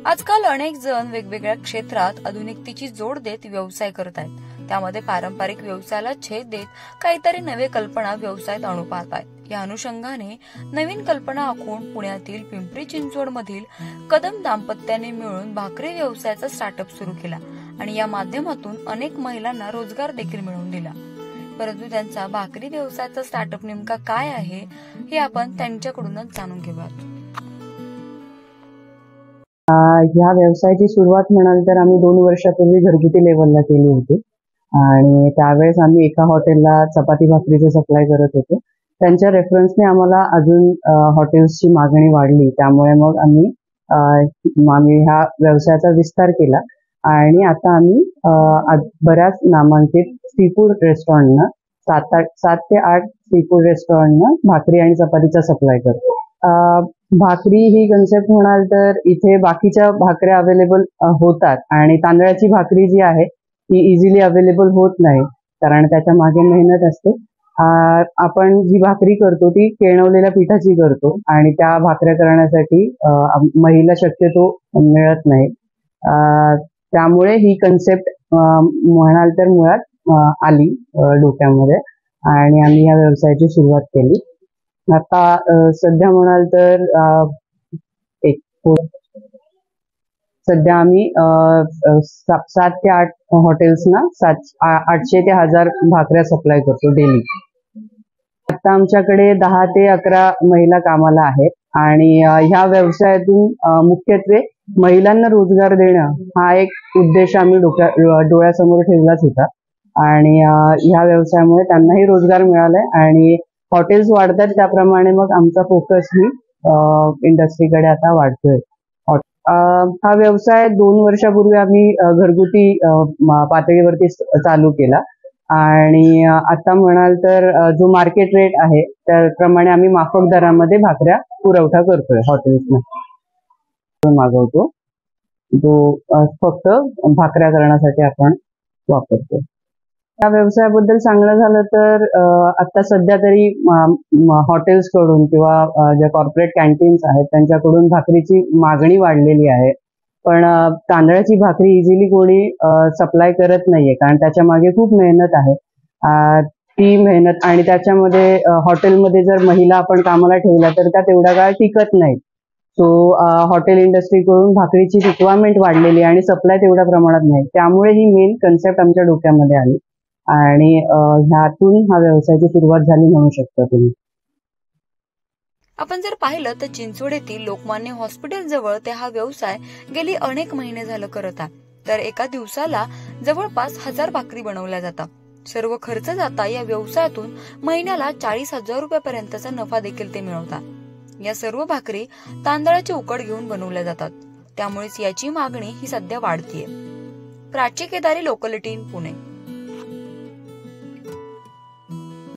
आजकाल अनेक जण वेगवेगळ्या क्षेत्रात आधुनिकतेची जोड देत व्यवसाय करत आहेत। त्यामध्ये पारंपरिक व्यवसायाला छेद देत काहीतरी नवे कल्पना व्यवसायात आणू पाहत आहेत। या अनुषंगाने नवीन कल्पना आखून पुण्यातील पिंपरी चिंचवड मधील कदम दाम्पत्याने मिळून भाकरी व्यवसायाचा स्टार्टअप सुरू केला आणि या माध्यमातून अनेक महिलांना रोजगार देखील मिळवून दिला। परंतु त्यांचा भाकरी व्यवसायाचा स्टार्टअप नेमका काय आहे हे आपण त्यांच्याकडूनच जाणून घेऊयात। ह्या व्यवसायाची सुरुवात म्हणाल तर आम्ही 2 वर्षापूर्वी घरगुती लेवलला केली होती आणि त्यावेळेस आम्ही एका हॉटेलला चपाती भाकरीचे सप्लाय करत होतो। त्यांच्या रेफरन्सने आम्हाला अजून हॉटेल्सची मागणी वाढली, त्यामुळे मग आम्ही ह्या व्यवसायाचा विस्तार केला आणि आता आम्ही बऱ्याच नामांकित सी फूड रेस्टॉरंटना 7 ते 8 सी फूड रेस्टॉरंटना भाकरी आणि चपातीचा सप्लाय करतो। भाकरी ही कन्सेप्ट म्हणाल तर इथे बाकीच्या भाकऱ्या अवेलेबल होतात आणि तांदळाची भाकरी जी आहे ती इझिली अवेलेबल होत नाही, कारण त्याच्या मागे मेहनत असते। आपण जी भाकरी करतो ती केळवलेल्या पिठाची करतो आणि त्या भाकऱ्या करण्यासाठी महिला शक्यतो मिळत नाही। त्यामुळे ही कन्सेप्ट म्हणाल तर मुळात आली डोक्यामध्ये आणि आम्ही या व्यवसायाची सुरुवात केली। आता सध्या म्हणाल तर सध्या आम्ही 7 ते 8 हॉटेल्सना 800 ते 1000 भाकऱ्या सप्लाय करतो डेली। आता आमच्याकडे 10 ते 11 महिला कामाला आहेत आणि ह्या व्यवसायातून मुख्यत्वे महिलांना रोजगार देणं हा एक उद्देश आम्ही डोळ्यासमोर ठेवलाच होता आणि ह्या व्यवसायामुळे त्यांनाही रोजगार मिळालाय आणि हॉटेल्स वाढतात त्याप्रमाणे मग आमचा फोकस ही इंडस्ट्रीकडे आता वाढतोय। हा व्यवसाय 2 वर्षापूर्वी आम्ही घरगुती पातळीवरती चालू केला आणि आता म्हणाल तर जो मार्केट रेट आहे त्याप्रमाणे आम्ही माफक दरामध्ये भाकऱ्या पुरवठा करतोय हॉटेल्सना मागवतो, जो फक्त भाकऱ्या करण्यासाठी आपण वापरतो। या व्यवसायाबद्दल सांगणं झालं तर आता सध्या तरी हॉटेल्स कडून किंवा ज्या कॉर्पोरेट कॅन्टीन्स आहेत त्यांच्याकडून भाकरीची मागणी वाढलेली आहे, पण तांदळाची भाकरी इझिली कोणी सप्लाय करत नाहीये, कारण त्याच्या मागे खूप मेहनत आहे। ती मेहनत आणि त्याच्यामध्ये हॉटेलमध्ये जर महिला आपण कामाला ठेवल्या तर त्या तेवढा काळ टिकत नाहीत। सो हॉटेल इंडस्ट्रीकडून भाकरीची रिक्वायरमेंट वाढलेली आणि सप्लाय तेवढ्या प्रमाणात नाही, त्यामुळे ही मेन कन्सेप्ट आमच्या डोक्यामध्ये आली आणि ह्यातून हा व्यवसायाची सुरुवात झाली म्हणू शकता तुम्ही। आपण जर पाहिलं तर चिंचवड येथील लोकमान्य हॉस्पिटल जवळ ते हा व्यवसाय गेली अनेक महिने झालं करत आहे, तर एका दिवसाला जवळपास 1000 भाकरी बनवल्या जातात। सर्व खर्च जाता या व्यवसायातून महिन्याला 40,000 रुपयापर्यंतचा नफा देखील ते मिळवतात। या सर्व भाकरी तांदळाची उकड घेऊन बनवल्या जातात, त्यामुळेच याची मागणी ही सध्या वाढतीये। प्राची केदारी, लोकल 18 पुणे।